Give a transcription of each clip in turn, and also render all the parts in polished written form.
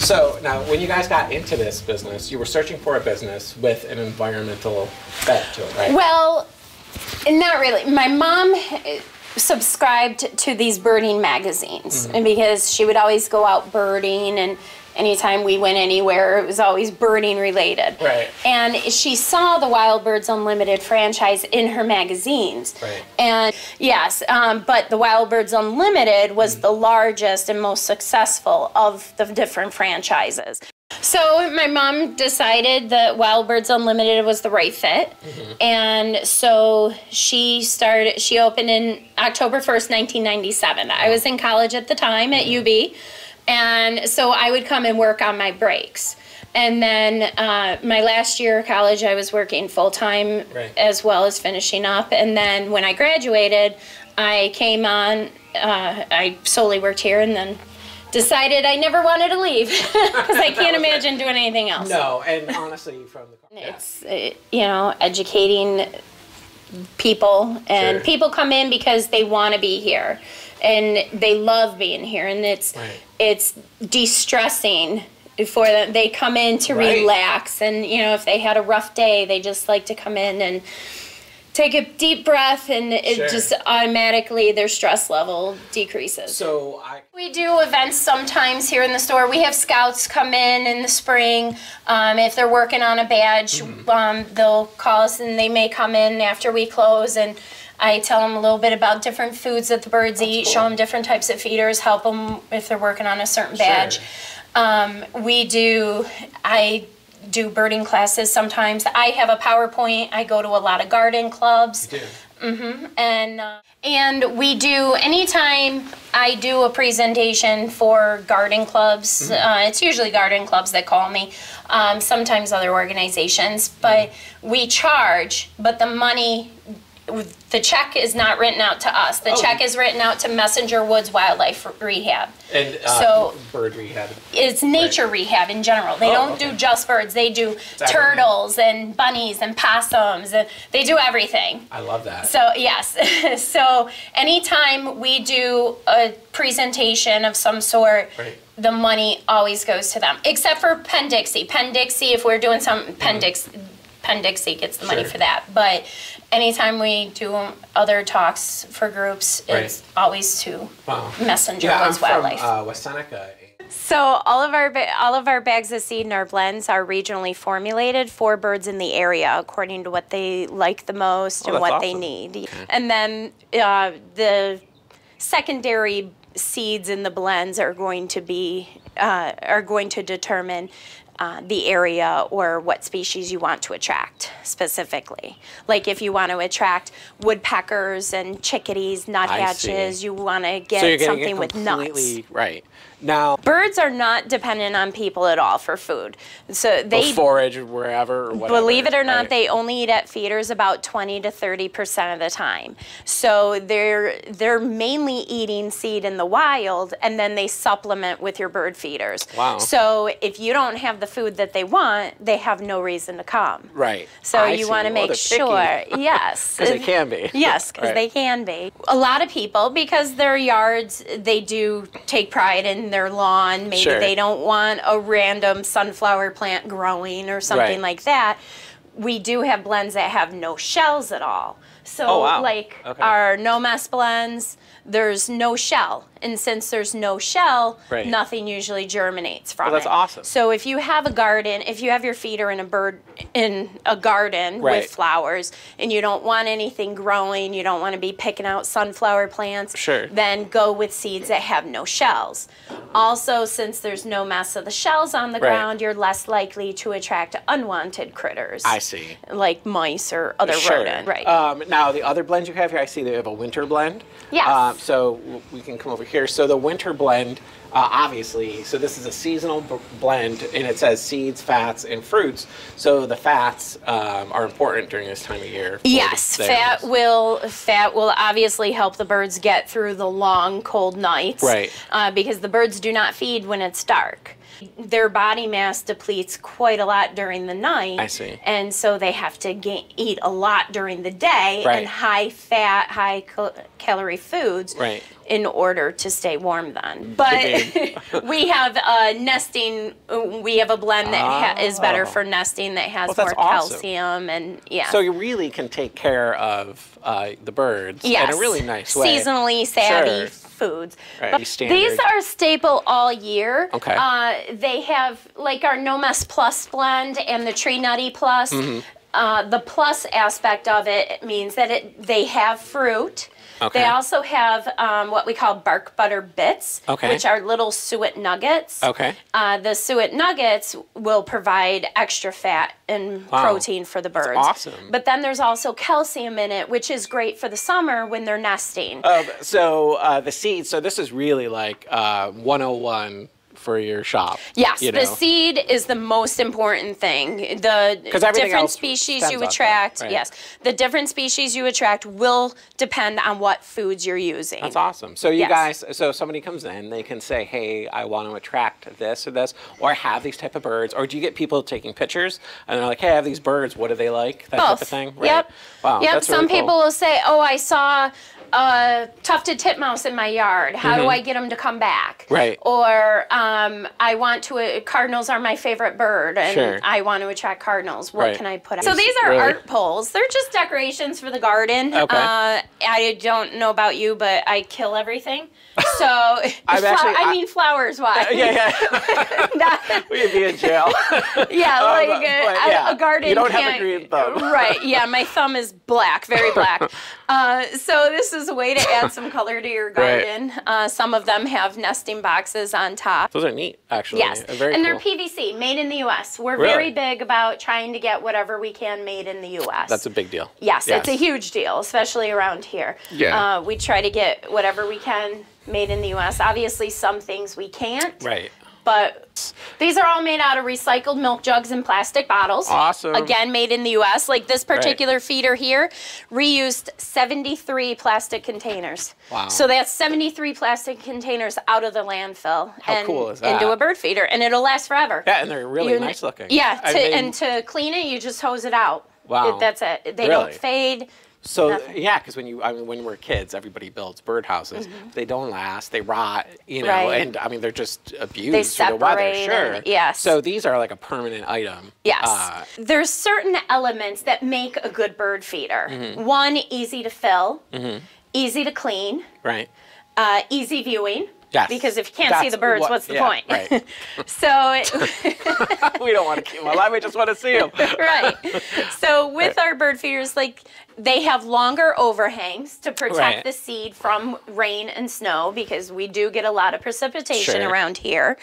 So now, when you guys got into this business, you were searching for a business with an environmental bent to it, right? Well, not really. My mom subscribed to these birding magazines, and because she would always go out birding, and anytime we went anywhere, it was always birding related. Right. And she saw the Wild Birds Unlimited franchise in her magazines. Right. And yes, but the Wild Birds Unlimited was the largest and most successful of the different franchises. So my mom decided that Wild Birds Unlimited was the right fit. And so she opened in October 1st, 1997. I was in college at the time at UB. And so I would come and work on my breaks. And then my last year of college, I was working full-time as well as finishing up. And then when I graduated, I came on, I solely worked here, and then decided I never wanted to leave because I can't imagine doing anything else. No, and honestly, from the... It's, you know, educating people, and people come in because they want to be here. And they love being here, and it's de-stressing for them. They come in to relax, and you know, if they had a rough day, they just like to come in and take a deep breath, and it just automatically their stress level decreases. So we do events sometimes here in the store. We have scouts come in the spring. If they're working on a badge, they'll call us, and they may come in after we close, and I tell them a little bit about different foods that the birds eat, show them different types of feeders, help them if they're working on a certain badge. I do birding classes sometimes. I have a PowerPoint. I go to a lot of garden clubs. You do? And we do, anytime I do a presentation for garden clubs, it's usually garden clubs that call me, sometimes other organizations, but we charge, but the money, the check is not written out to us. The check is written out to Messenger Woods Wildlife Rehab. And so bird rehab. It's nature rehab in general. They don't do just birds. They do turtles and bunnies and possums. And they do everything. I love that. So yes. So anytime we do a presentation of some sort, the money always goes to them. Except for Penn-Dixie. Penn-Dixie, if we're doing some Penn-Dixie gets the money for that. But anytime we do other talks for groups, it's always to Messenger Woods Wildlife. I'm from West Seneca. So all of our bags of seed and our blends are regionally formulated for birds in the area according to what they like the most and what they need. And then the secondary seeds in the blends are going to determine the area or what species you want to attract specifically. Like if you want to attract woodpeckers and chickadees, nuthatches, you want to get something with nuts. Now, birds are not dependent on people at all for food. So they forage wherever or whatever. Believe it or not, they only eat at feeders about 20 to 30% of the time. So they're mainly eating seed in the wild, and then they supplement with your bird feeders. Wow. So if you don't have the food that they want, they have no reason to come. Right. So you want to make sure, yes. Because they can be. Yes, because they can be. A lot of people, because their yards, they do take pride in their lawn. Maybe they don't want a random sunflower plant growing or something like that. We do have blends that have no shells at all. So like our no mess blends, there's no shell. And since there's no shell, nothing usually germinates from it. That's awesome. So if you have a garden, if you have your feeder in a garden with flowers, and you don't want anything growing, you don't want to be picking out sunflower plants, then go with seeds that have no shells. Also, since there's no mess of the shells on the ground, you're less likely to attract unwanted critters. I see. Like mice or other rodents. Now, the other blends you have here, I see they have a winter blend. Yes. So we can come over here. So the winter blend, obviously, so this is a seasonal blend, and it says seeds, fats, and fruits. So the fats are important during this time of year. Yes, fat will obviously help the birds get through the long, cold nights. Because the birds do not feed when it's dark. Their body mass depletes quite a lot during the night. I see. And so they have to eat a lot during the day Right. and high fat, high calorie foods Right. in order to stay warm then. But we have nesting, we have a blend that is better for nesting that has Well, more that's awesome. calcium and yeah. So you really can take care of the birds Yes. in a really nice way. Seasonally savvy Sure. foods. Right. But Standard. these are staple all year. Okay. They have like our No Mess Plus blend and the Tree Nutty Plus. The plus aspect of it means that they have fruit. Okay. They also have what we call bark butter bits, Okay. which are little suet nuggets. Okay. The suet nuggets will provide extra fat and Wow. protein for the birds. awesome. But then there's also calcium in it, which is great for the summer when they're nesting. So the seeds. So this is really like 101 for your shop. Yes, you the know? seed is the most important thing. The 'Cause everything different else species stems you off that, attract, right. yes, the different species you attract will depend on what foods you're using. That's awesome. So you Yes. guys, so somebody comes in, they can say, hey, I want to attract this or this, or I have these type of birds, or do you get people taking pictures and they're like, hey, I have these birds, what do they like? That type of Both. thing? Right. Yep. Wow. Yep. That's Some really cool. people will say, "Oh, I saw a tufted titmouse in my yard. How do I get them to come back?" Right. Or I want to. Cardinals are my favorite bird, and Sure. I want to attract cardinals. What Right. can I put out? So these are Really? art poles. They're just decorations for the garden. Okay. I don't know about you, but I kill everything. So I mean flowers. Why? Yeah. Not- We'd be in jail. yeah, like but yeah, a garden. you don't have a can't- green thumb. Right. Yeah, my thumb is black, very black. So this is a way to add some color to your Right. garden. Some of them have nesting boxes on top. Those are neat, actually. Yes, Very and cool. they're PVC, made in the U.S. We're Really? very big about trying to get whatever we can made in the U.S. That's a big deal. Yes, it's a huge deal, especially around here. Yeah. We try to get whatever we can made in the U.S. Obviously, some things we can't. Right. But these are all made out of recycled milk jugs and plastic bottles. Awesome. Again, made in the U.S. Like this particular feeder here, reused 73 plastic containers. Wow. So that's 73 plastic containers out of the landfill. How cool is that? Into a bird feeder, and it'll last forever. Yeah, and they're really nice looking. Yeah, I mean- and to clean it, you just hose it out. Wow. That's it. They Really? don't fade. So Nothing. yeah, because when we're kids, everybody builds birdhouses. They don't last, they rot, you know, Right. and I mean they're just abused They through the weather. separate Sure. and- yes. So these are like a permanent item. Yes. There's certain elements that make a good bird feeder. Mm-hmm. One, easy to fill, easy to clean, Right. easy viewing. Yes. Because if you can't see That's the birds, what- what's the yeah, point? right. So, We don't want to keep them alive. We just want to see them. right. So with our bird feeders, like they have longer overhangs to protect Right. the seed from rain and snow because we do get a lot of precipitation Sure. around here.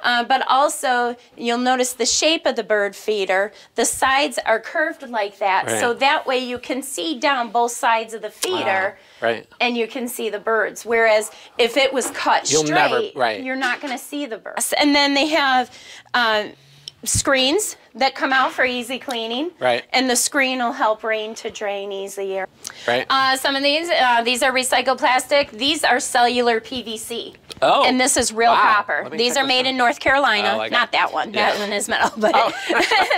But also, you'll notice the shape of the bird feeder. The sides are curved like that, Right. so that way you can see down both sides of the feeder. Right. And you can see the birds. Whereas if it was cut You'll straight, never- right. you're not going to see the birds. And then they have screens that come out for easy cleaning. Right. And the screen will help rain to drain easier. Right. Some of these are recycled plastic. These are cellular PVC. Oh. And this is real Wow. copper. Let me These check are this made out. in North Carolina. I like Not it. that one. Yeah. That one is metal. But Oh.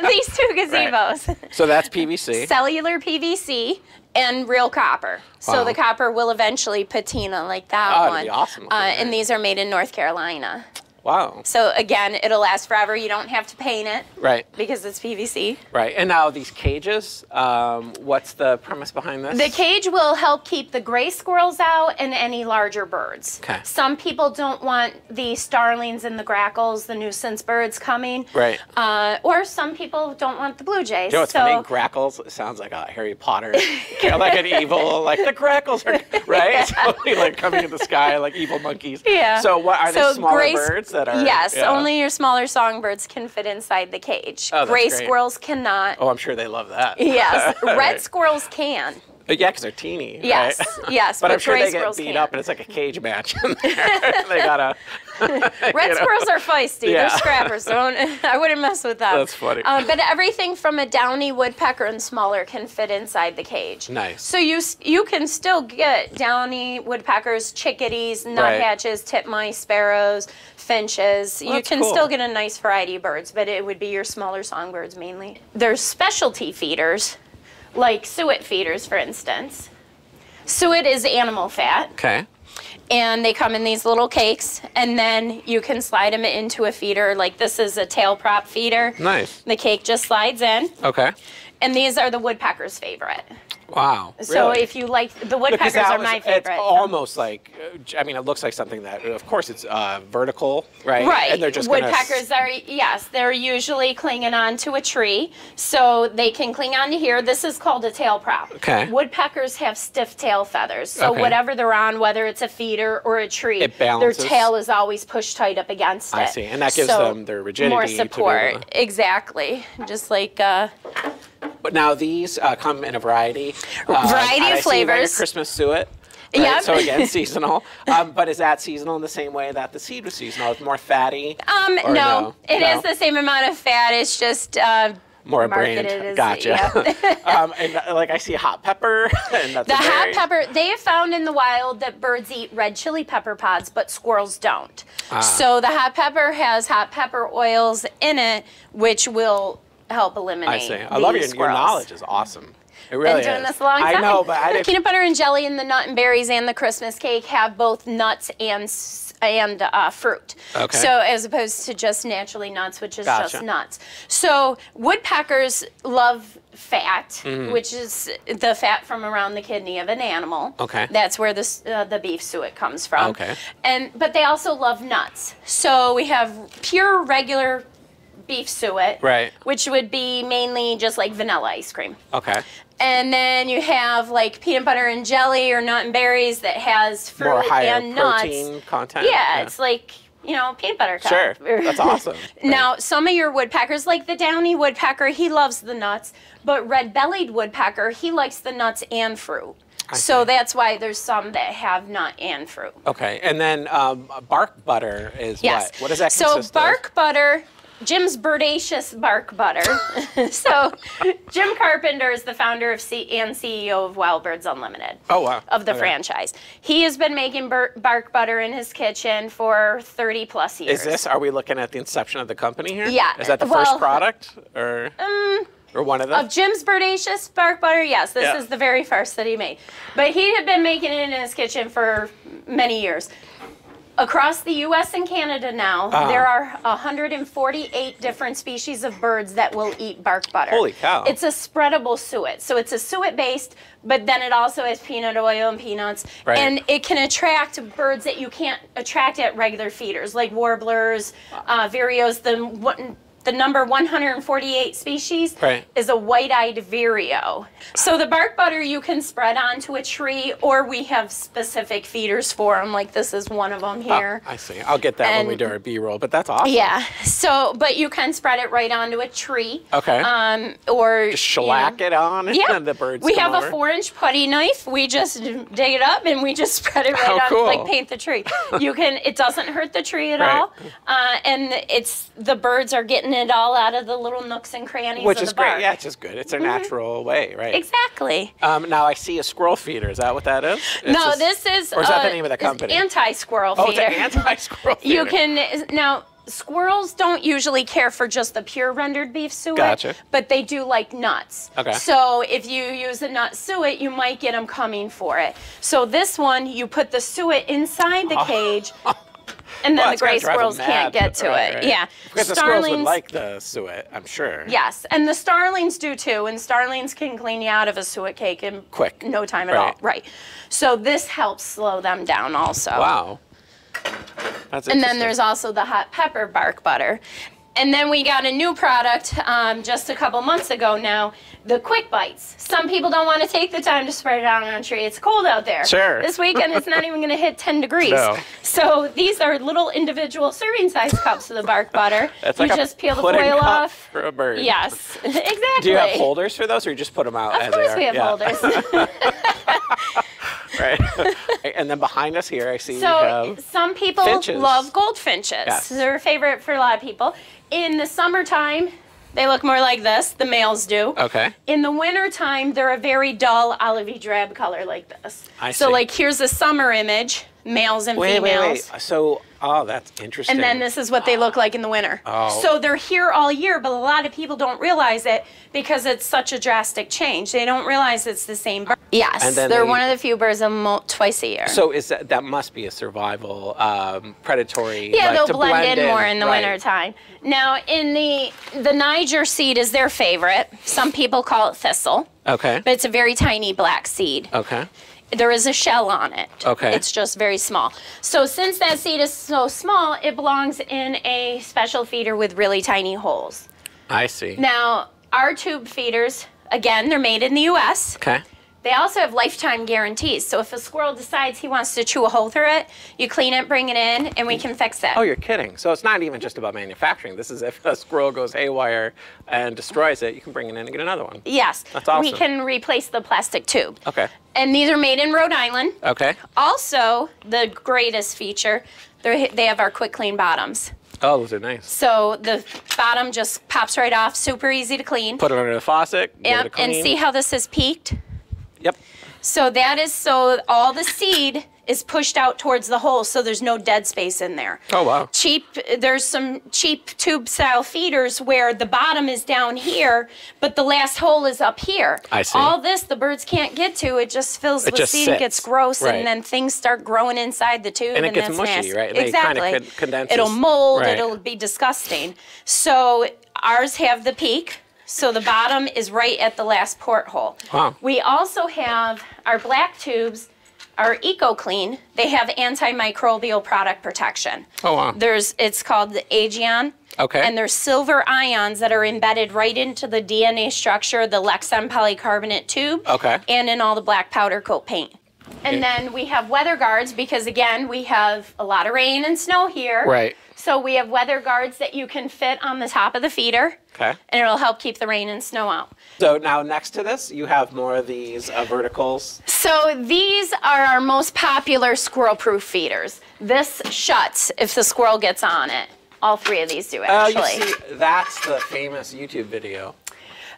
these two gazebos. So that's PVC. Cellular PVC and real copper. So Wow. the copper will eventually patina like that Oh, it'd one. be awesome looking, And right? these are made in North Carolina. Wow. So again, it'll last forever. You don't have to paint it Right. because it's PVC. Right. And now these cages, what's the premise behind this? The cage will help keep the gray squirrels out and any larger birds. Okay. Some people don't want the starlings and the grackles, the nuisance birds coming. Right. Or some people don't want the blue jays. You know what's so funny? Grackles, it sounds like a Harry Potter, like an evil, like the grackles are, right? So, like coming in the sky, like evil monkeys. Yeah. So what, are they smaller birds that are? Yes, yeah. only your smaller songbirds can fit inside the cage. Oh, that's Gray great. squirrels cannot. Oh, I'm sure they love that. Yes, red Right. squirrels can. Yeah, because they're teeny. Yes, right? yes. But I'm sure gray they get squirrels beat can't. up, and it's like a cage match in there. They gotta. Red squirrels are feisty. Yeah. They're scrappers. I wouldn't mess with them. That's funny. But everything from a downy woodpecker and smaller can fit inside the cage. Nice. So you can still get downy woodpeckers, chickadees, nuthatches, titmice, sparrows, finches. Well, you that's can cool. still get a nice variety of birds, but it would be your smaller songbirds mainly. There's specialty feeders, like suet feeders, for instance. Suet is animal fat. Okay. And they come in these little cakes, and then you can slide them into a feeder. Like this is a tail prop feeder. Nice. The cake just slides in. Okay. And these are the woodpecker's favorite. Wow. So really? if you like, the woodpeckers are my favorite. It's almost like, I mean, it looks like something that, of course, it's vertical, right? Right. And they're just woodpeckers are, yes, they're usually clinging onto a tree. So they can cling onto here. This is called a tail prop. Okay. Woodpeckers have stiff tail feathers. So Okay. whatever they're on, whether it's a feeder or a tree, It balances. their tail is always pushed tight up against it. I see. And that gives So them their rigidity. more to be able support. to- Exactly. Just like... But now these come in a variety. Variety and of I see you got your flavors. Christmas suet. Right? Yep. So again, seasonal. But is that seasonal in the same way that the seed was seasonal? It's more fatty? Or no. It No? is the same amount of fat. It's just More a brand. marketed as... Gotcha. Yeah. And like I see hot pepper. And that's The a hot berry. pepper, they have found in the wild that birds eat red chili pepper pods, but squirrels don't. So the hot pepper has hot pepper oils in it, which will help eliminate I see. I love your squirrels. knowledge is awesome. It really Been doing is. this a long time. I know, but I didn't. Peanut butter and jelly and the nut and berries and the Christmas cake have both nuts and fruit. Okay. So as opposed to just naturally nuts, which is Gotcha. just nuts. So woodpeckers love fat, which is the fat from around the kidney of an animal. Okay. That's where the beef suet comes from. Okay. But they also love nuts. So we have pure regular beef suet, Right. which would be mainly just like vanilla ice cream. Okay. And then you have like peanut butter and jelly or nut and berries that has fruit More higher and nuts. protein content. Yeah, it's like, peanut butter cup. Sure. That's awesome. Now, some of your woodpeckers, like the downy woodpecker, he loves the nuts, but red-bellied woodpecker, he likes the nuts and fruit. So see. that's why there's some that have nut and fruit. Okay. And then bark butter is Yes. what? What does that So consist bark butter, Jim's Birdacious Bark Butter. So Jim Carpenter is the founder and CEO of Wild Birds Unlimited. Oh, wow. Of the Okay. franchise. He has been making bark butter in his kitchen for 30 plus years. Are we looking at the inception of the company here? Yeah. Is that the Well, first product? Or one of them? Of Jim's Birdacious Bark Butter, yes, this Yeah. is the very first that he made. But he had been making it in his kitchen for many years. Across the U.S. and Canada now, there are 148 different species of birds that will eat bark butter. Holy cow. It's a spreadable suet. So it's a suet based, but then it also has peanut oil and peanuts. Right. And it can attract birds that you can't attract at regular feeders, like warblers, vireos. The number 148 species Right. is a white-eyed vireo. So the bark butter you can spread onto a tree, or we have specific feeders for them, like this is one of them here. I see. I'll get that when we And- do our B-roll, but that's awesome. Yeah, so, but you can spread it right onto a tree. Okay. Or Just shellac it on Yeah, and the birds we come have over. a 4-inch putty knife. We just dig it up and we just spread it right How on, cool. like paint the tree. It doesn't hurt the tree at Right. all, and the birds are getting it all out of the little nooks and crannies Which of is the bark. great. Yeah, it's just good. It's their natural way, right? Exactly. Now I see a squirrel feeder. Is that what that is? It's No, just- this is Or is that the name of the it's company? anti-squirrel Oh, feeder. it's an anti-squirrel feeder. You can now. Squirrels don't usually care for just the pure rendered beef suet, Gotcha. but they do like nuts. Okay. So if you use a nut suet, you might get them coming for it. So this one, you put the suet inside the cage, and then Well, the it's gonna gray drive 'em squirrels can't mad. get to Right, it. right. Yeah. Because the squirrels would like the suet, I'm sure. Yes, and the starlings do too, and starlings can clean you out of a suet cake in Quick. no time at Right. all. Right. So this helps slow them down also. Wow. That's And then interesting. there's also the hot pepper bark butter. And then we got a new product just a couple months ago now, the Quick Bites. Some people don't want to take the time to spread it out on a tree. It's cold out there. Sure. This weekend it's not even going to hit 10 degrees. No. So these are little individual serving size cups of the bark butter. It's you like just peel the pudding foil cup off. for a bird. Yes, exactly. Do you have holders for those, or you just put them out as they are? Of course we have holders. Right. And then behind us here, I see So you have some people finches. love goldfinches. Yes. They're a favorite for a lot of people. In the summertime, they look more like this. The males do. Okay. In the wintertime, they're a very dull olivey drab color like this. I So see. like here's a summer image, males and females. Wait. So, that's interesting. And then this is what they look like in the winter. Oh. So they're here all year, but a lot of people don't realize it because it's such a drastic change. They don't realize it's the same bird. Yes, And then they're they- one of the few birds that molt twice a year. So is that must be a survival predatory? Yeah, like, they'll to blend in more in the right. winter time. Now, in the Niger seed is their favorite. Some people call it thistle, Okay. but it's a very tiny black seed. Okay. There is a shell on it. Okay. It's just very small. So since that seed is so small, it belongs in a special feeder with really tiny holes. I see. Now, our tube feeders, again, they're made in the U.S. Okay. They also have lifetime guarantees. So if a squirrel decides he wants to chew a hole through it, you clean it, bring it in, and we can fix it. Oh, you're kidding. So it's not even just about manufacturing. This is if a squirrel goes haywire and destroys it, you can bring it in and get another one. Yes. That's awesome. We can replace the plastic tube. Okay. And these are made in Rhode Island. Okay. Also, the greatest feature, they have our quick clean bottoms. Oh, those are nice. So the bottom just pops right off, super easy to clean. Put it under the faucet. Give it a Yep, clean. and see how this is peaked? Yep. So that is so all the seed is pushed out towards the hole, so there's no dead space in there. Oh, wow. There's some cheap tube style feeders where the bottom is down here, but the last hole is up here. I see. All this the birds can't get to. It just fills It with just seed and sits. gets gross, Right. and then things start growing inside the tube, And it gets that's mushy, nasty. right? And it exactly. kinda condenses. It'll mold. Right. It'll be disgusting. So ours have the peak. So the bottom is right at the last porthole. Wow. We also have our black tubes, our EcoClean. They have antimicrobial product protection. Oh, wow. It's called the Aegeon. Okay. And there's silver ions that are embedded right into the DNA structure of the Lexan polycarbonate tube. Okay. And in all the black powder coat paint. And Yeah. then we have weather guards because, again, we have a lot of rain and snow here. Right. So we have weather guards that you can fit on the top of the feeder. Okay. And it'll help keep the rain and snow out. So now next to this, you have more of these verticals. So these are our most popular squirrel-proof feeders. This shuts if the squirrel gets on it. All three of these do, actually. You see, that's the famous YouTube video.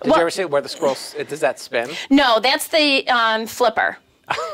Did Well- you ever see where the squirrel, does that spin? No, that's the flipper.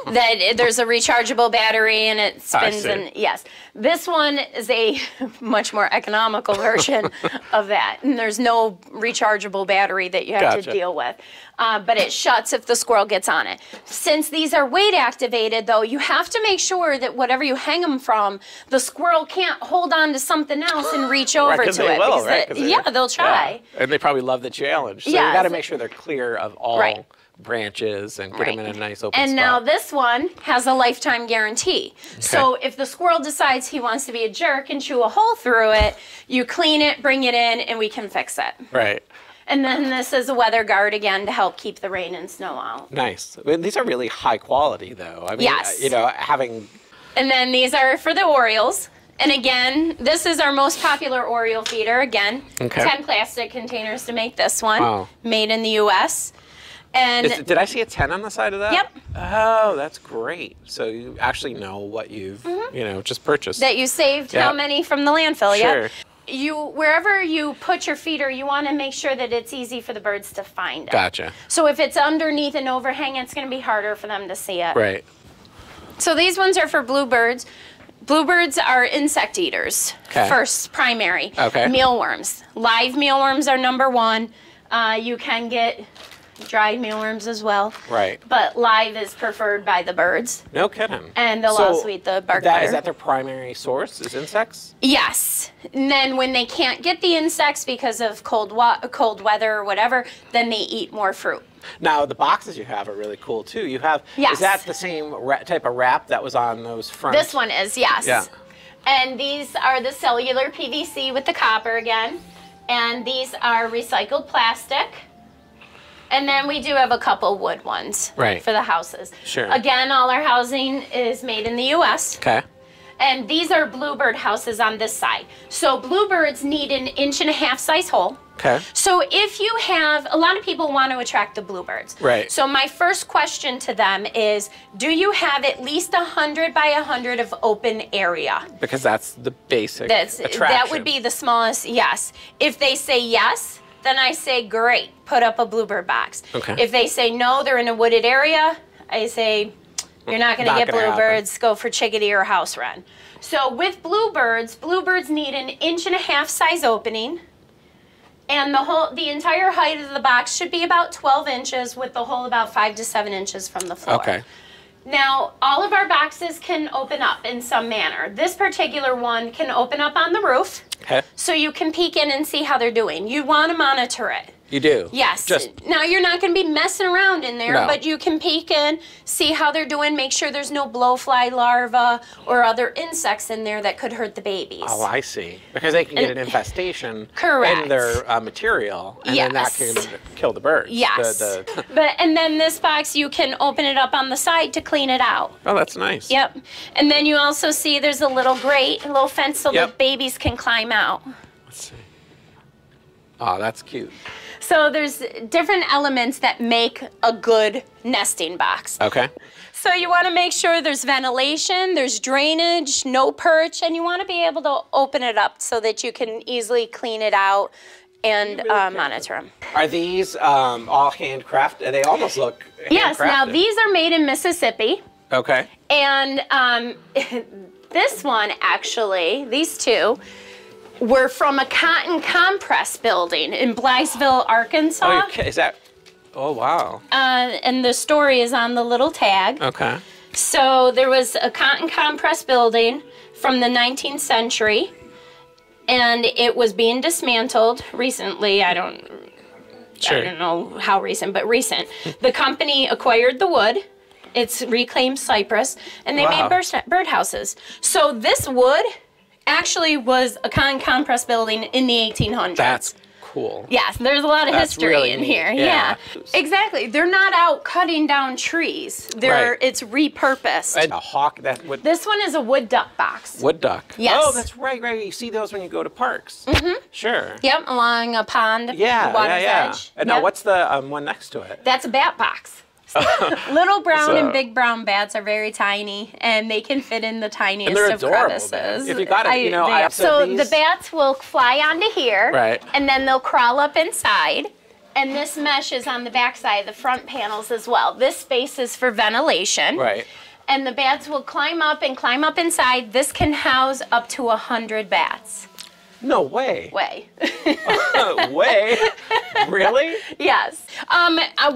There's a rechargeable battery and it spins. see. And yes, this one is a much more economical version of that. And there's no rechargeable battery that you have Gotcha. to deal with. But it shuts if the squirrel gets on it. Since these are weight activated, though, you have to make sure that whatever you hang them from, the squirrel can't hold on to something else and reach over Right, 'cause to they it. will, because right? 'Cause they- yeah, they'll try. Yeah. And they probably love the challenge. So Yes. you got to make sure they're clear of all Right. branches and get them in a nice open And spot. now this one has a lifetime guarantee. So if the squirrel decides he wants to be a jerk and chew a hole through it, you clean it, bring it in, and we can fix it. Right. And then this is a weather guard again to help keep the rain and snow out. Nice. I mean, these are really high quality, though. I mean, Yes. having. And then these are for the Orioles. And again, this is our most popular Oriole feeder. Again, Okay. 10 plastic containers to make this one. Wow. Made in the U.S. And Did I see a 10 on the side of that? Yep. Oh, that's great. So you actually know what you've, just purchased. that you saved Yeah. how many from the landfill? Sure. Yep. Wherever you put your feeder, you want to make sure that it's easy for the birds to find it. Gotcha. So if it's underneath an overhang, it's going to be harder for them to see it. Right. So these ones are for bluebirds. Bluebirds are insect eaters. Okay. First, primary. Okay. Mealworms. Live mealworms are number one. You can get dried mealworms as well. Right. But live is preferred by the birds. No kidding. And they'll also eat the bark butter. Is that their primary source, is insects? Yes. And then when they can't get the insects because of cold weather or whatever, then they eat more fruit. Now, the boxes you have are really cool, too. You have, Yes. Is that the same type of wrap that was on those front? This one is, yes. Yeah. And these are the cellular PVC with the copper again. And these are recycled plastic. And then we do have a couple wood ones for the houses. Sure. Again, all our housing is made in the U.S. Okay. And these are bluebird houses on this side. So bluebirds need an 1.5 inch size hole. Okay. So if you have, a lot of people want to attract the bluebirds. Right. So my first question to them is, do you have at least 100 by 100 of open area? Because that's the basic attraction. That would be the smallest, yes. If they say yes, then I say, great, put up a bluebird box. Okay. If they say no, they're in a wooded area, I say, you're not going to get bluebirds, go for chickadee or house wren. So with bluebirds need an 1.5 inch size opening. And the entire height of the box should be about 12 inches with the hole about 5 to 7 inches from the floor. Okay. Now, all of our boxes can open up in some manner. This particular one can open up on the roof. Okay. So you can peek in and see how they're doing. You want to monitor it. You do? Yes. Now, you're not going to be messing around in there, but you can peek in, see how they're doing, make sure there's no blowfly larvae or other insects in there that could hurt the babies. Oh, I see. Because they can get an infestation Correct. in their material, and then that can kill the birds. Yes. And then this box, you can open it up on the side to clean it out. Oh, that's nice. Yep. And then you also see there's a little grate, a little fence so the babies can climb out. Let's see. Oh, that's cute. So there's different elements that make a good nesting box. Okay. So you want to make sure there's ventilation, there's drainage, no perch, and you want to be able to open it up so that you can easily clean it out and monitor them. Are these all handcrafted? They almost look handcrafted. Yes, now these are made in Mississippi. Okay. And this one, actually, these two, were from a cotton compress building in Blasdell, Arkansas. Oh, okay. Is that? Oh, wow. And the story is on the little tag. Okay. So there was a cotton compress building from the 19th century, and it was being dismantled recently. I don't know how recent, but recent. The company acquired the wood. It's reclaimed cypress, and they made birdhouses. So this wood actually was a cotton compress building in the 1800s. That's cool. Yes, there's a lot of history really in neat. here. Yeah, exactly. They're not out cutting down trees. It's repurposed. And a hawk that would. This one is a wood duck box. Wood duck. Yes. Oh, that's right. You see those when you go to parks. Mm-hmm. Sure. Yep, along a pond. Water's edge. And now, what's the one next to it? That's a bat box. Little brown and big brown bats are very tiny, and they can fit in the tiniest of crevices. If you got it, so the bats will fly onto here, and then they'll crawl up inside. And this mesh is on the back side, the front panels as well. This space is for ventilation. Right. And the bats will climb up inside. This can house up to 100 bats. No way. Way. Way? Really? Yes.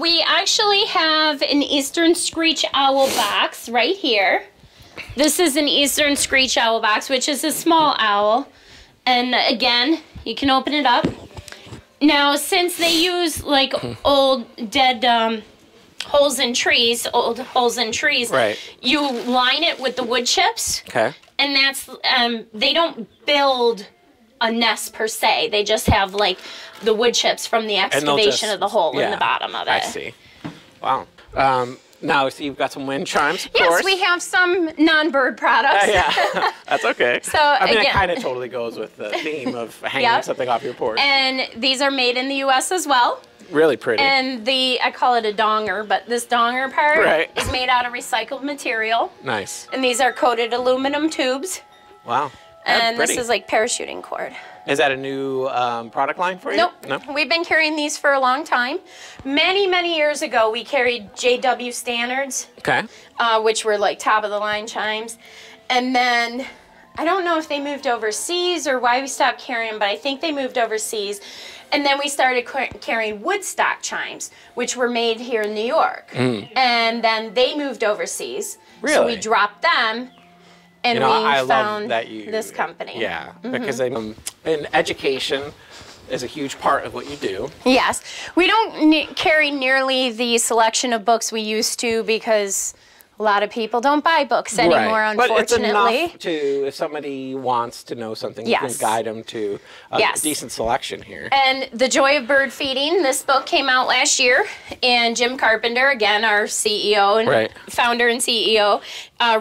We actually have an Eastern Screech Owl box right here. This is an Eastern Screech Owl box, which is a small owl. And again, you can open it up. Now, since they use like old dead holes in trees, you line it with the wood chips. Okay. And that's, they don't build a nest per se. They just have like the wood chips from the excavation of the hole in the bottom of it. I see. Wow. Now, so you've got some wind chimes, of course. Yes, we have some non-bird products. Yeah, that's okay. So it kind of totally goes with the theme of hanging something off your porch. And these are made in the U.S. as well. Really pretty. And I call it a donger, but this donger part is made out of recycled material. Nice. And these are coated aluminum tubes. Wow. And this is like parachuting cord. Is that a new product line for you? Nope. No. We've been carrying these for a long time. Many, many years ago, we carried JW Standards, which were like top of the line chimes. And then I don't know if they moved overseas or why we stopped carrying them, but I think they moved overseas. And then we started carrying Woodstock chimes, which were made here in New York. And then they moved overseas. Really? So we dropped them. And I found love that this company. Yeah, because and education is a huge part of what you do. Yes. We don't carry nearly the selection of books we used to because A lot of people don't buy books anymore, unfortunately. But it's enough to, if somebody wants to know something, you can guide them to a decent selection here. And The Joy of Bird Feeding, this book came out last year, and Jim Carpenter, again, our CEO and founder and CEO,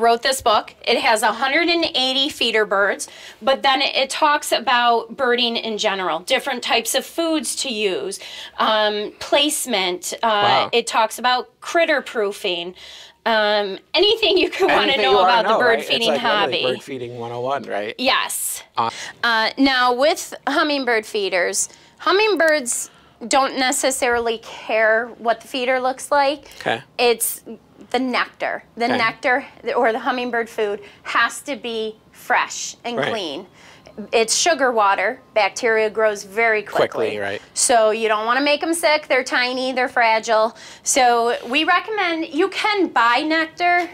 wrote this book. It has 180 feeder birds, but then it talks about birding in general, different types of foods to use, placement. It talks about critter proofing. Anything you could want to know about the bird feeding hobby. Bird feeding 101, right? Yes. Now, with hummingbird feeders, hummingbirds don't necessarily care what the feeder looks like. Okay. It's the nectar. The nectar or the hummingbird food has to be fresh and clean. It's sugar water. Bacteria grows very quickly. Right. So you don't want to make them sick. They're tiny. They're fragile. So we recommend, you can buy nectar,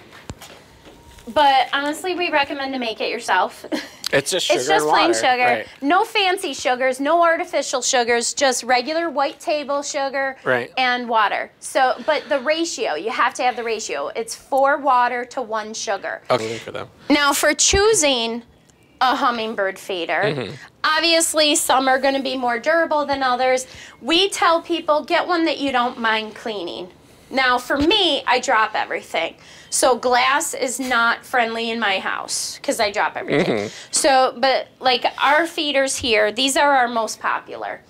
but honestly, we recommend to make it yourself. It's just sugar It's just and plain water. sugar. Right. No fancy sugars, no artificial sugars, just regular white table sugar and water. So, but the ratio, you have to have the ratio. It's 4 water to 1 sugar. Okay, for them. Now, for choosing a hummingbird feeder, obviously some are going to be more durable than others. We tell people, get one that you don't mind cleaning. Now, for me, I drop everything. So glass is not friendly in my house because I drop everything. So, but like our feeders here, these are our most popular.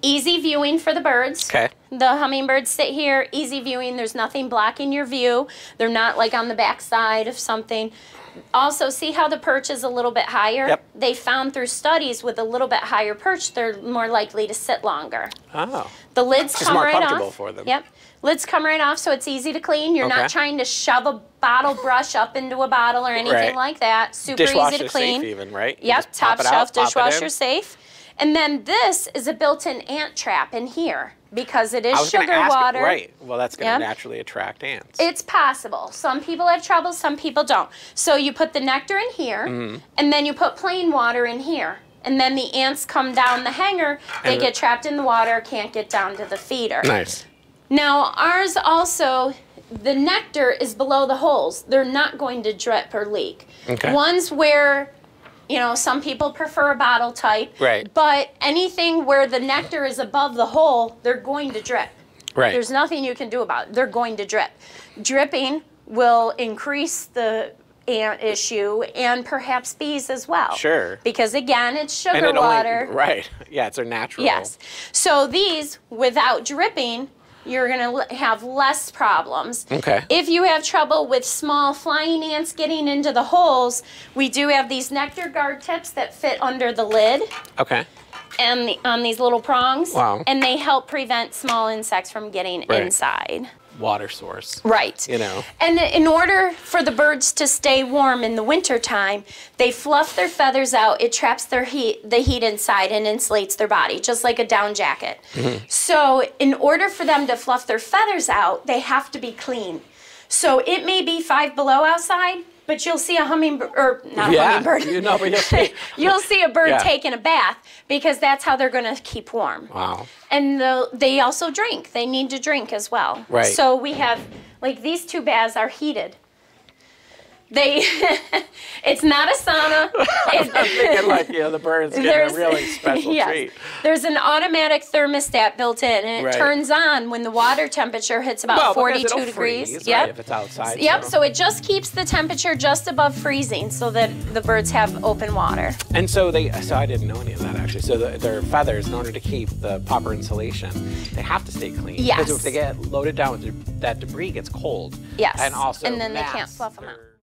Easy viewing for the birds. Okay. The hummingbirds sit here, easy viewing. There's nothing blocking your view. They're not like on the back side of something. Also, see how the perch is a little bit higher? Yep. They found through studies with a little bit higher perch, they're more likely to sit longer. Oh. The lids come more right off. comfortable for them. Yep. Lids come right off, so it's easy to clean. You're not trying to shove a bottle brush up into a bottle or anything like that. Super easy to clean. Dishwasher safe even, right? You Yep, just pop top it out, shelf pop it dishwasher in. safe. And then this is a built-in ant trap in here because it is I was gonna sugar ask, water. Right. Well, that's going to naturally attract ants. It's possible. Some people have trouble, some people don't. So you put the nectar in here, and then you put plain water in here. And then the ants come down the hanger, they get trapped in the water, can't get down to the feeder. Nice. Now, ours also, the nectar is below the holes. They're not going to drip or leak. Okay. Ones where, you know, some people prefer a bottle type. Right. But anything where the nectar is above the hole, they're going to drip. Right. There's nothing you can do about it. They're going to drip. Dripping will increase the ant issue and perhaps bees as well. Sure. Because again, it's sugar water. Right. Yeah, it's a natural. Yes. So these, without dripping, you're going to have less problems. Okay. If you have trouble with small flying ants getting into the holes, we do have these nectar guard tips that fit under the lid. Okay. And on these little prongs. Wow. And they help prevent small insects from getting inside. Water source. Right. You know. And in order for the birds to stay warm in the wintertime, they fluff their feathers out. It traps the heat inside and insulates their body, just like a down jacket. So in order for them to fluff their feathers out, they have to be clean. So it may be 5 below outside, but you'll see a hummingbird, or not a hummingbird. You know, but you'll see a bird taking a bath because that's how they're going to keep warm. Wow. And they also drink. They need to drink as well. Right. So we have, like these 2 baths are heated. It's not a sauna. I'm thinking like, you know, the birds get a really special treat. There's an automatic thermostat built in, and it turns on when the water temperature hits about 42 degrees. Freeze, right, if it's outside. Yep, so it just keeps the temperature just above freezing so that the birds have open water. And so I didn't know any of that actually. So their feathers, in order to keep the proper insulation, they have to stay clean. Yes. Because if they get loaded down with that debris gets cold. Yes. And also then they can't fluff them out.